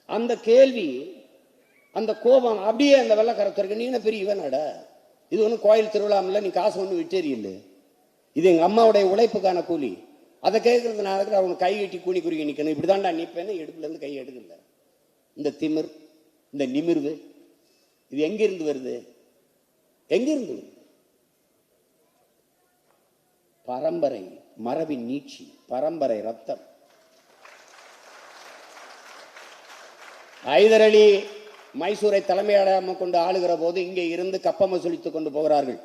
அந்த கேள்வி, அந்த கோபம் அப்படியே அந்த வெள்ளக்காரத்துறைக்கு, நீ என்ன பெரிய இவனாடா, இது ஒன்றும் கோயில் திருவிழாமில்ல, நீ காசு ஒன்றும் விட்டேறியில்லை, இது எங்க அம்மாவுடைய உழைப்புக்கான கூலி. அதை கேட்கறதுனால அவங்க கை கட்டி கூனி குறுகி நிற்கணும். இப்படிதான்டா நிற்பேன்னு இடுப்புல இருந்து கை எடுக்கல. இந்த திமிர், இந்த நிமிர்வு இது எங்கிருந்து வருது? எங்கிருந்து? பரம்பரை மரபின் நீட்சி, பரம்பரை ரத்தம். ஹைதர் அலி மைசூரை தலைமையிடமாக கொண்டு ஆளுகிற போது இங்கே இருந்து கப்பம் வசூலித்துக் கொண்டு போகிறார்கள்.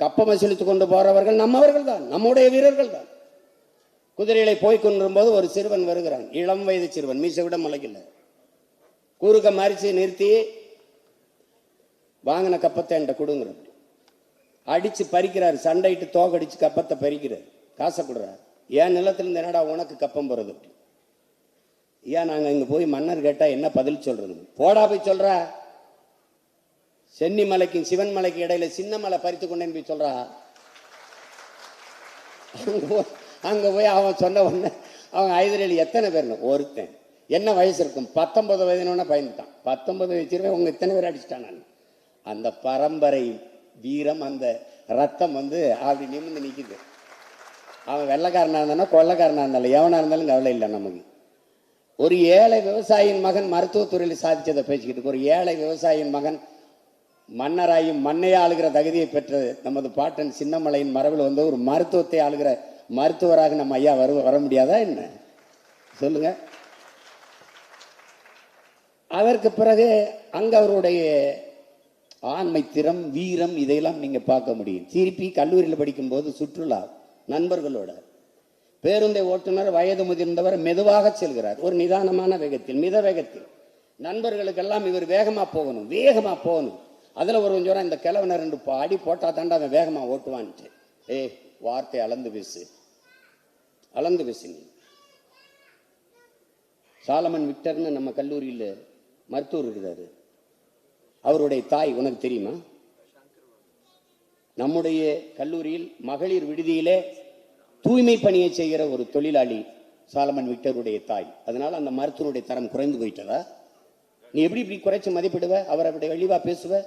கப்பம் வசூலித்துக் கொண்டு போறவர்கள் நம்மவர்கள் தான், நம்முடைய வீரர்கள் தான். குதிரைகளை போய்கொண்டிருக்கும் போது ஒரு சிறுவன் வருகிறான், இளம் வயது சிறுவன், மீசை விட முளைக்கல. கூறுக மறிச்சு நிறுத்தி வாங்கின கப்பத்தை என்கிட்ட கொடுங்கிற அடிச்சு பறிக்கிறார். சண்டையிட்டு தோகடிச்சு கப்பத்தை பறிக்கிறார். காசை கொடுறார். ஏன் நிலத்திலிருந்து என்னடா உனக்கு கப்பம் போறது? ஏன் நாங்க இங்க போய் மன்னர் கேட்டா என்ன பதில் சொல்றது? போடா போய் சொல்ற. சென்னி மலைக்கும் சிவன் மலைக்கு இடையில சின்ன மலை பறித்து கொண்டேன்னு போய் சொல்றா. அங்க போய் அவன் சொன்ன உடனே அவன் ஹைதர் அலி எத்தனை பேர்? ஒருத்தன். என்ன வயசு இருக்கும்? 19 வயதுன்னு பயந்துட்டான். 19 வயசு உங்க இத்தனை பேர் அடிச்சுட்டான். நான் அந்த பரம்பரை வீரம், அந்த ரத்தம் அப்படி நிமிர்ந்து நிற்குது. அவன் வெள்ளைக்காரனா இருந்தானா கொள்ளைக்காரனா இருந்தாலும் எவனா இருந்தாலும் கவலை இல்லை நமக்கு. ஒரு ஏழை விவசாயியின் மகன் மருத்துவத்துறையில் சாதிச்சதை பேசிக்கிட்டு, ஒரு ஏழை விவசாயியின் மகன் மன்னராயும் மண்ணையை ஆளுகிற தகுதியை பெற்ற நமது பாட்டன் சின்னமலையின் மரபில் ஒரு மருத்துவத்தை ஆளுகிற மருத்துவராக நம்ம ஐயா வர முடியாதா என்ன? சொல்லுங்க. அதற்கு பிறகு அங்க அவருடைய ஆண்மை திறம், வீரம், இதையெல்லாம் நீங்க பார்க்க முடியும். திருப்பி கல்லூரியில் படிக்கும் போது சுற்றுலா நண்பர்களோட பேருந்தை ஓட்டுநர் வயது முதிர்ந்தவர் மெதுவாக செல்கிறார். ஒரு நிதானமான வேகத்தில், மித வேகத்தில். நண்பர்களுக்கெல்லாம் இவர் வேகமா போகணும், வேகமா போகணும். அதுல ஒரு கொஞ்சம் இந்த கிழவனை 2 அடி போட்டா தாண்டா அவன் வேகமா ஓட்டுவான்ட்டு. வார்த்தை அளந்து பேசு, அளந்து பேசு. நீ சாலமன் விக்டர்னு நம்ம கல்லூரியில் மருத்துவர் இருக்கிறாரு. அவருடைய தாய் உனக்கு தெரியுமா? நம்முடைய கல்லூரியில் மகளிர் விடுதியிலே தூய்மை பணியை செய்கிற ஒரு தொழிலாளி சாலமன் விக்டருடைய தாய். அதனால அந்த மருத்துவனுடைய தரம் குறைந்து போயிட்டதா? நீ எப்படி இப்படி குறைச்சு மதிப்பிடுவ? அவர் அப்படி வெளிவா பேசுவ?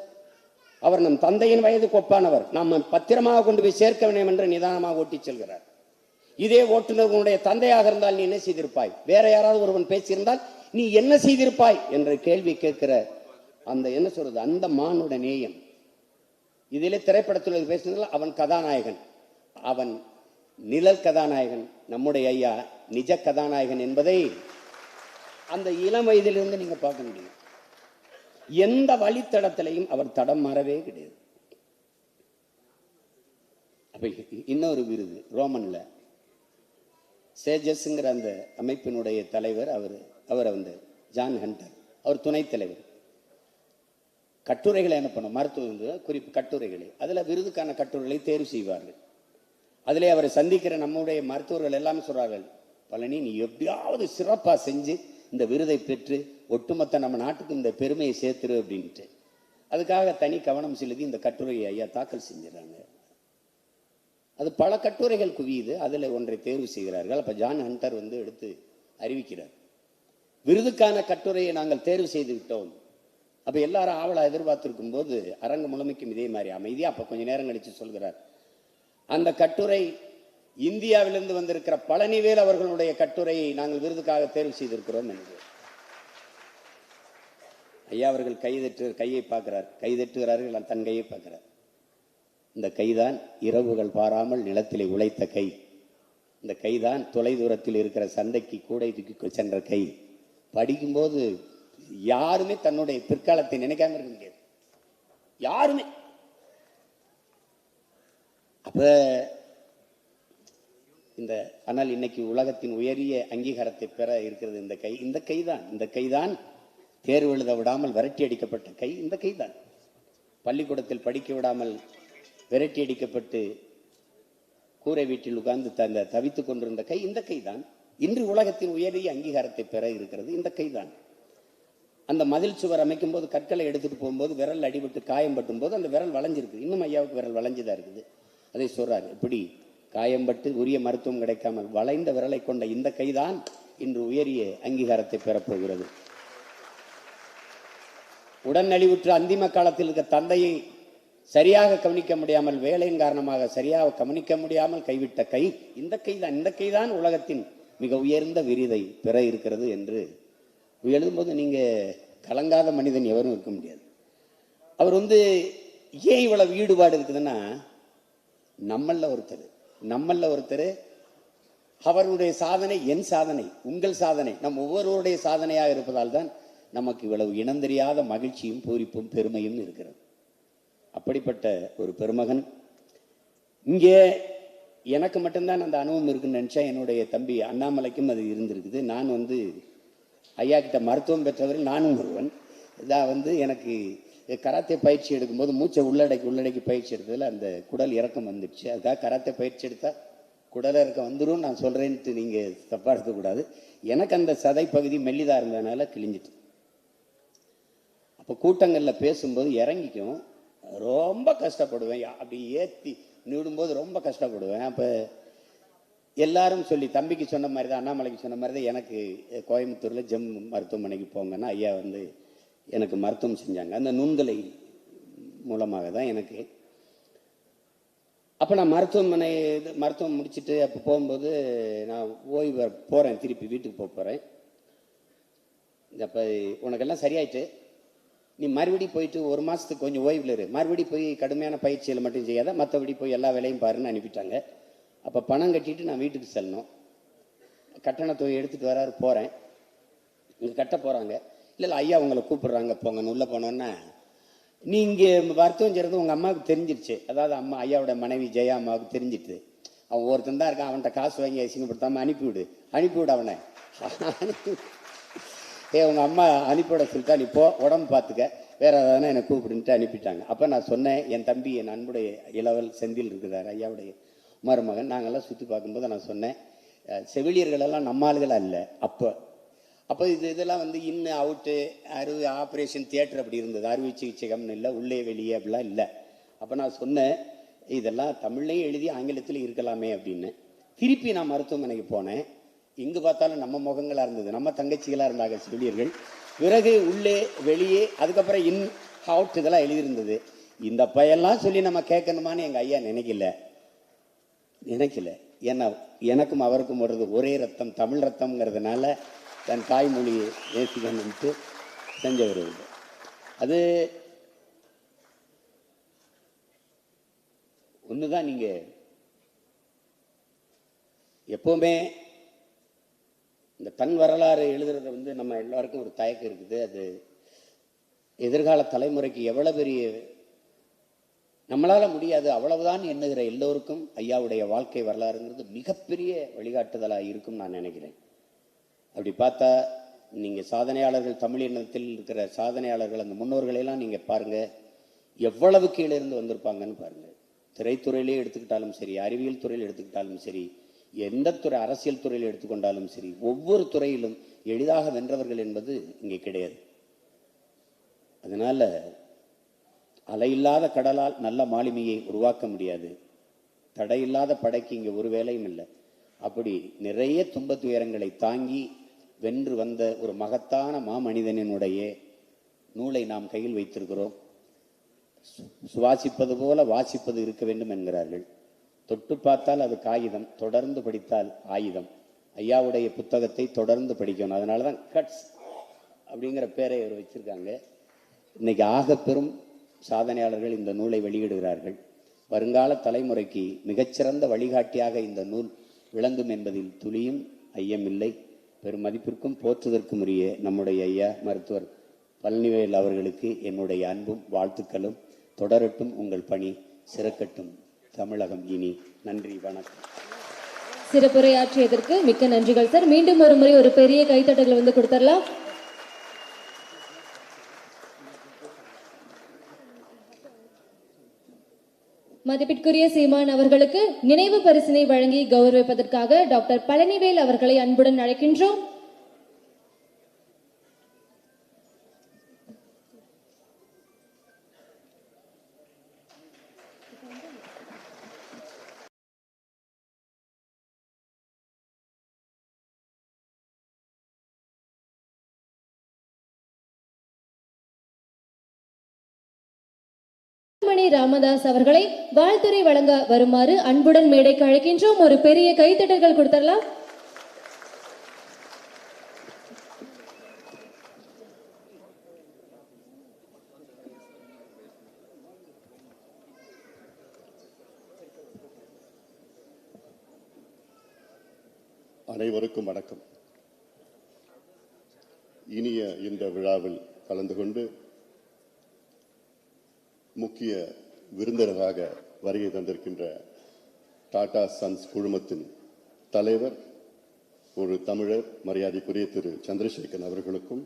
அவர் நம் தந்தையின் வயதுக்கு ஒப்பானவர். நாம் பத்திரமாக கொண்டு போய் சேர்க்க வேண்டும் என்று நிதானமாக ஓட்டி செல்கிறார். இதே ஓட்டுநர்களுடைய தந்தையாக இருந்தால் நீ என்ன செய்திருப்பாய்? வேற யாராவது ஒருவன் பேசியிருந்தால் நீ என்ன செய்திருப்பாய் என்ற கேள்வி கேட்கிற அந்த என்ன சொல்றது, அந்த மானுட நேயம். இதிலே திரைப்படத்தில் பேசினதில் அவன் கதாநாயகன், அவன் நிழல் கதாநாயகன். நம்முடைய ஐயா நிஜ கதாநாயகன் என்பதை அந்த இளம் வயதிலிருந்து நீங்க பார்க்க முடியும். எந்த வழித்தடத்திலையும் அவர் தடம் மாறவே கிடையாது. அப்ப இன்னொரு விருது ரோமன்ல சேஜஸ்ங்கிற அந்த அமைப்பினுடைய தலைவர் அவர் ஜான் ஹண்டர், அவர் துணைத் தலைவர். கட்டுரைகளை என்ன பண்ணும், மருத்துவ குறிப்பு கட்டுரைகளை, அதுல விருதுக்கான கட்டுரைகளை தேர்வு செய்வார்கள். அதிலே அவரை சந்திக்கிற நம்முடைய மருத்துவர்கள் எல்லாமே சொல்றார்கள், பழனி நீ எப்படியாவது சிறப்பா செஞ்சு இந்த விருதை பெற்று ஒட்டுமொத்த நம்ம நாட்டுக்கு இந்த பெருமையை சேர்த்துரு அப்படின்ட்டு. அதுக்காக தனி கவனம் செலுத்தி இந்த கட்டுரையை ஐயா தாக்கல் செஞ்சிடறாங்க. அது பல கட்டுரைகள் குவியுது, அதுல ஒன்றை தேர்வு செய்கிறார்கள். அப்ப ஜான் ஹண்டர் எடுத்து அறிவிக்கிறார், விருதுக்கான கட்டுரையை நாங்கள் தேர்வு செய்து விட்டோம். அப்ப எல்லாரும் ஆவலா எதிர்பார்த்திருக்கும் போது அரங்கு முழுமைக்கும் இதே மாதிரி அமைதியா அப்ப கொஞ்ச நேரம் கழிச்சு சொல்கிறார், அந்த கட்டுரை இந்தியாவிலிருந்து வந்திருக்கிற பழனிவேல் அவர்களுடைய கட்டுரையை நாங்கள் விருதுக்காக தேர்வு செய்திருக்கிறோம் என்று. ஐயா அவர்கள் கையை பார்க்கிறார், கைதட்டுகிறார்கள், தன் கையை பார்க்கிறார். இந்த கைதான் இரவுகள் பாராமல் நிலத்திலே உழைத்த கை. இந்த கைதான் தொலை தூரத்தில் இருக்கிற சண்டைக்கு கூடை தூக்கி சென்ற கை. படிக்கும்போது யாருமே தன்னுடைய பிற்காலத்தை நினைக்காம இருக்க முடியாது, யாருமே. அப்ப ஆனால் இன்னைக்கு உலகத்தின் உயரிய அங்கீகாரத்தை பெற இருக்கிறது இந்த கை. இந்த கைதான் தேர்வு எழுத விடாமல் விரட்டி அடிக்கப்பட்ட கை. இந்த கைதான் பள்ளிக்கூடத்தில் படிக்க விடாமல் விரட்டி அடிக்கப்பட்டு கூரை வீட்டில் உட்கார்ந்து தவித்துக் கொண்டிருந்த கை. இந்த கைதான் இன்று உலகத்தின் உயரிய அங்கீகாரத்தை பெற இருக்கிறது. இந்த கைதான் அந்த மதில் சுவர் அமைக்கும் போது கற்களை எடுத்துட்டு போகும்போது விரல் அடிபட்டு காயம் பட்டும் போது அந்த விரல் வளைஞ்சிருக்கு. இன்னும் ஐயாவுக்கு விரல் வளைஞ்சுதான் இருக்குது. அதை சொல்றாரு, இப்படி காயம்பட்டு உரிய மருத்துவம் கிடைக்காமல் வளைந்த விரலை கொண்ட இந்த கைதான் இன்று உயரிய அங்கீகாரத்தை பெறப்போகிறது. உடன் நலிவுற்ற அந்திம காலத்தில் இருக்க தந்தையை சரியாக கவனிக்க முடியாமல், வேலையின் காரணமாக சரியாக கவனிக்க முடியாமல் கைவிட்ட கை இந்த கைதான் உலகத்தின் மிக உயர்ந்த விருதை பெற இருக்கிறது என்று எழுதும்போது நீங்க கலங்காத மனிதன் எவரும் இருக்க முடியாது. அவர் ஏன் இவ்வளவு ஈடுபாடு இருக்குதுன்னா, நம்மள ஒருத்தர் அவருடைய சாதனை என் சாதனை, உங்கள் சாதனை, நம் ஒவ்வொருவருடைய சாதனையாக இருப்பதால் தான் நமக்கு இவ்வளவு இனந்தெரியாத மகிழ்ச்சியும் பூரிப்பும் பெருமையும் இருக்கிறது. அப்படிப்பட்ட ஒரு பெருமகன். இங்கே எனக்கு மட்டும்தான் அந்த அனுபவம் இருக்குன்னு நினச்சா, என்னுடைய தம்பி அண்ணாமலைக்கும் அது இருந்திருக்குது. நான் ஐயா கிட்ட மருத்துவம் பெற்றவர்கள் நானும் ஒருவன். இதான் எனக்கு கராத்தே பயிற்சி எடுக்கும்போது மூச்சை உள்ளடக்கி பயிற்சி எடுத்ததில் அந்த குடல் இறக்கம் வந்துடுச்சு. அதுக்காக கராத்தே பயிற்சி எடுத்தால் குடல் இறக்கம் வந்துடும் நான் சொல்கிறேன்ட்டு நீங்கள் தப்பாக எடுக்கக்கூடாது. எனக்கு அந்த சதை பகுதி மெல்லிதாக இருந்ததுனால கிழிஞ்சிட்டு, அப்போ கூட்டங்களில் பேசும்போது இறங்கிக்கும் ரொம்ப கஷ்டப்படுவேன். அப்படி ஏற்றி நிடும்போது ரொம்ப கஷ்டப்படுவேன். அப்போ எல்லாரும் சொல்லி, தம்பிக்கு சொன்ன மாதிரி தான், அண்ணாமலைக்கு சொன்ன மாதிரி தான், எனக்கு கோயம்புத்தூரில் ஜெம் மருத்துவமனைக்கு போங்கன்னா ஐயா எனக்கு மருத்துவம் செஞ்சாங்க. அந்த நுண்கலை மூலமாக தான் எனக்கு. அப்போ நான் மருத்துவம் முடிச்சுட்டு அப்போ போகும்போது நான் ஓய்வு போகிறேன், திருப்பி வீட்டுக்கு போகிறேன். அப்போ உனக்கெல்லாம் சரியாயிட்டு, நீ மறுபடி போயிட்டு ஒரு மாதத்துக்கு கொஞ்சம் ஓய்வில் இரு, மறுபடி போய் கடுமையான பயிற்சியில் மட்டும் செய்யாத, மற்றபடி போய் எல்லா வேலையும் பாருன்னு அனுப்பிட்டாங்க. அப்போ பணம் கட்டிட்டு நான் வீட்டுக்கு செல்லணும். கட்டண தொகை எடுத்துகிட்டு வராரு, போகிறேன். இங்கே கட்ட போகிறாங்க. இல்லை ஐயா உங்களை கூப்பிடுறாங்க போங்கன்னு உள்ளே போனோன்னா, நீ இங்கே மருத்துவம் செய்கிறது உங்கள் அம்மாவுக்கு தெரிஞ்சிருச்சு. அதாவது ஐயாவோட மனைவி ஜெயா அம்மாவுக்கு தெரிஞ்சிட்டு, அவன் ஒருத்தன் தான் இருக்கான், அவன்கிட்ட காசு வாங்கி அசிங்கப்படுத்தாமல் அனுப்பிவிடு அவனை. உங்கள் அம்மா அனுப்பிவிட சொல்லிட்டா, நீ போ, உடம்பு பார்த்துக்க, வேற ஏதாவது என்னை கூப்பிடுன்ட்டு அனுப்பிட்டாங்க. அப்போ நான் சொன்னேன், என் தம்பி என் அன்புடைய இளவல் செந்தில் இருக்குதார், ஐயாவுடைய மருமகன். நாங்கள்லாம் சுற்றி பார்க்கும்போது நான் சொன்னேன், செவிலியர்களெல்லாம் நம்ம ஆளுகள் அல்ல. அப்போ இதெல்லாம் இன்னும் அவுட்டு ஆப்ரேஷன் தியேட்டர் அப்படி இருந்தது, அறுவை சிகிச்சைகம்னு இல்லை, உள்ளே வெளியே அப்படிலாம் இல்லை. அப்போ நான் சொன்னேன், இதெல்லாம் தமிழ்லையும் எழுதி ஆங்கிலத்திலும் இருக்கலாமே அப்படின்னு. திருப்பி நான் மருத்துவமனைக்கு போனேன். இங்கு பார்த்தாலும் நம்ம முகங்களாக இருந்தது, நம்ம தங்கச்சிகளாக இருந்தாங்க செவிலியர்கள். பிறகு உள்ளே வெளியே, அதுக்கப்புறம் அவுட் இதெல்லாம் எழுதியிருந்தது. இந்த பையெல்லாம் சொல்லி நம்ம கேட்கணுமான்னு எங்கள் ஐயா நினைக்கல. ஏன்னா எனக்கும் அவருக்கும் வருது ஒரே ரத்தம், தமிழ் ரத்தம்ங்கிறதுனால தன் தாய்மொழியை நேசிக்கணும்ட்டு செஞ்சவர். அது ஒண்ணுதான். நீங்க எப்பவுமே இந்த தன் வரலாறு எழுதுறத நம்ம எல்லாருக்கும் ஒரு தயக்கம் இருக்குது. அது எதிர்கால தலைமுறைக்கு எவ்வளவு பெரிய, நம்மளால முடியாது அவ்வளவுதான் எண்ணுகிற எல்லோருக்கும் ஐயாவுடைய வாழ்க்கை வரலாறுங்கிறது மிகப்பெரிய வழிகாட்டுதலாக இருக்கும் நான் நினைக்கிறேன். அப்படி பார்த்தா நீங்கள் சாதனையாளர்கள், தமிழ் இனத்தில் இருக்கிற சாதனையாளர்கள், அந்த முன்னோர்களெல்லாம் நீங்கள் பாருங்கள், எவ்வளவு கீழே இருந்து வந்திருப்பாங்கன்னு பாருங்கள். திரைத்துறையிலே எடுத்துக்கிட்டாலும் சரி, அறிவியல் துறையில் எடுத்துக்கிட்டாலும் சரி, எந்த துறை, அரசியல் துறையில் எடுத்துக்கொண்டாலும் சரி, ஒவ்வொரு துறையிலும் எளிதாக வென்றவர்கள் என்பது இங்கே கிடையாது. அதனால அலையில்லாத கடலால் நல்ல மாலுமியை உருவாக்க முடியாது, தடையில்லாத படைக்கு இங்கே ஒரு வேலையும் இல்லை. அப்படி நிறைய துன்ப துயரங்களை தாங்கி வென்று வந்த ஒரு மகத்தான மாமனிதனினுடைய நூலை நாம் கையில் வைத்திருக்கிறோம். சுவாசிப்பது போல வாசிப்பது இருக்க வேண்டும் என்கிறார்கள். தொட்டு பார்த்தால் அது காகிதம், தொடர்ந்து படித்தால் ஆயுதம். ஐயாவுடைய புத்தகத்தை தொடர்ந்து படிக்கணும். அதனால தான் கட்ஸ் அப்படிங்கிற பேரை அவர் வச்சிருக்காங்க. இன்னைக்கு ஆக பெரும் சாதனையாளர்கள் இந்த நூலை வெளியிடுகிறார்கள். வருங்கால தலைமுறைக்கு மிகச்சிறந்த வழிகாட்டியாக இந்த நூல் விளங்கும் என்பதில் துளியும் ஐயமில்லை. பெரும் மதிப்பிற்கும் போற்றுதற்கும் உரிய நம்முடைய ஐயா மருத்துவர் பழனிவேல் அவர்களுக்கு என்னுடைய அன்பும் வாழ்த்துக்களும். தொடரட்டும் உங்கள் பணி, சிறக்கட்டும் தமிழகம் இனி. நன்றி, வணக்கம். சிறப்புரையாற்றியதற்கு மிக்க நன்றிகள் சார். மீண்டும் ஒரு முறை ஒரு பெரிய கைத்தட்டல் கொடுத்துடலாம். மதிப்பிற்குரிய சீமான் அவர்களுக்கு நினைவு பரிசினை வழங்கி கௌரவிப்பதற்காக டாக்டர் பழனிவேல் அவர்களை அன்புடன் அழைக்கின்றோம். அன்புமணி ராமதாஸ் அவர்களை வாழ்த்துரை வழங்க வருமாறு அன்புடன் மேடைக்கு அழைக்கின்றோம். ஒரு பெரிய கைத்தட்டல்கள் கொடுத்துடலாம். அனைவருக்கும் வணக்கம். இனிய இந்த விழாவில் கலந்து கொண்டு முக்கிய விருந்தினராக வருகை தந்திருக்கின்ற டாடா சன்ஸ் குழுமத்தின் தலைவர் ஒரு தமிழர் மரியாதைக்குரிய திரு சந்திரசேகரன் அவர்களுக்கும்,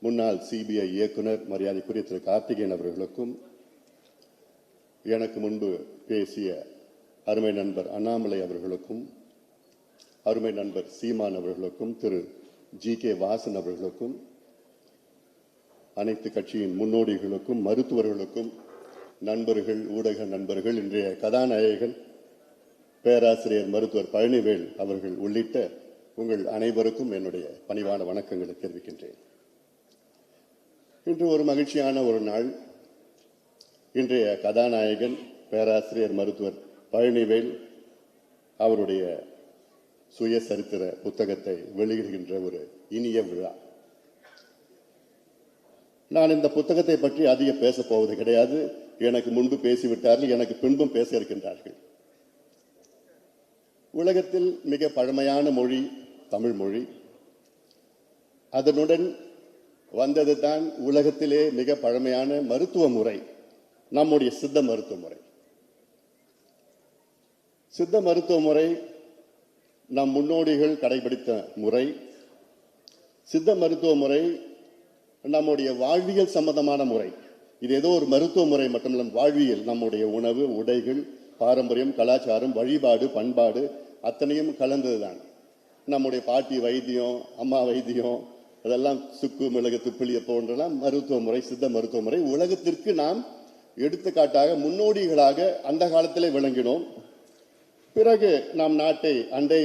முன்னாள் சிபிஐ இயக்குனர் மரியாதைக்குரிய திரு கார்த்திகேயன் அவர்களுக்கும், எனக்கு முன்பு பேசிய அருமை நண்பர் அண்ணாமலை அவர்களுக்கும், அருமை நண்பர் சீமான் அவர்களுக்கும், திரு ஜி.கே. வாசன் அவர்களுக்கும், அனைத்து கட்சியின் முன்னோடிகளுக்கும், மருத்துவர்களுக்கும், நண்பர்கள், ஊடக நண்பர்கள், இன்றைய கதாநாயகன் பேராசிரியர் மருத்துவர் பழனிவேல் அவர்கள் உள்ளிட்ட உங்கள் அனைவருக்கும் என்னுடைய பணிவான வணக்கங்களை தெரிவிக்கின்றேன். இன்று ஒரு மகிழ்ச்சியான ஒரு நாள். இன்றைய கதாநாயகன் பேராசிரியர் மருத்துவர் பழனிவேல் அவருடைய சுயசரித்திர புத்தகத்தை வெளியிடுகின்ற ஒரு இனிய விழா. நான் இந்த புத்தகத்தை பற்றி அதிக பேசப் போவது கிடையாது. எனக்கு முன்பு பேசிவிட்டார்கள், எனக்கு பின்பும் பேச இருக்கின்றார்கள். உலகத்தில் மிக பழமையான மொழி தமிழ் மொழி. அதனுடன் வந்தது தான் உலகத்திலே மிக பழமையான மருத்துவ முறை, நம்முடைய சித்த மருத்துவ முறை. சித்த மருத்துவ முறை நம் முன்னோடிகள் கடைபிடித்த முறை. சித்த மருத்துவ முறை நம்முடைய வாழ்வியல் சம்பந்தமான முறை. இது ஏதோ ஒரு மருத்துவ முறை மட்டுமல்ல, வாழ்வியல், நம்முடைய உணவு, உடைகள், பாரம்பரியம், கலாச்சாரம், வழிபாடு, பண்பாடு அத்தனையும் கலந்ததுதான். நம்முடைய பாட்டி வைத்தியம், அம்மா வைத்தியம், அதெல்லாம் சுக்கு மிளகு துப்பிலிய போன்றெல்லாம் மருத்துவ முறை, சித்த மருத்துவ முறை. உலகத்திற்கு நாம் எடுத்துக்காட்டாக முன்னோடிகளாக அந்த காலத்திலே விளங்கினோம். பிறகு நாம் நாட்டை அண்டை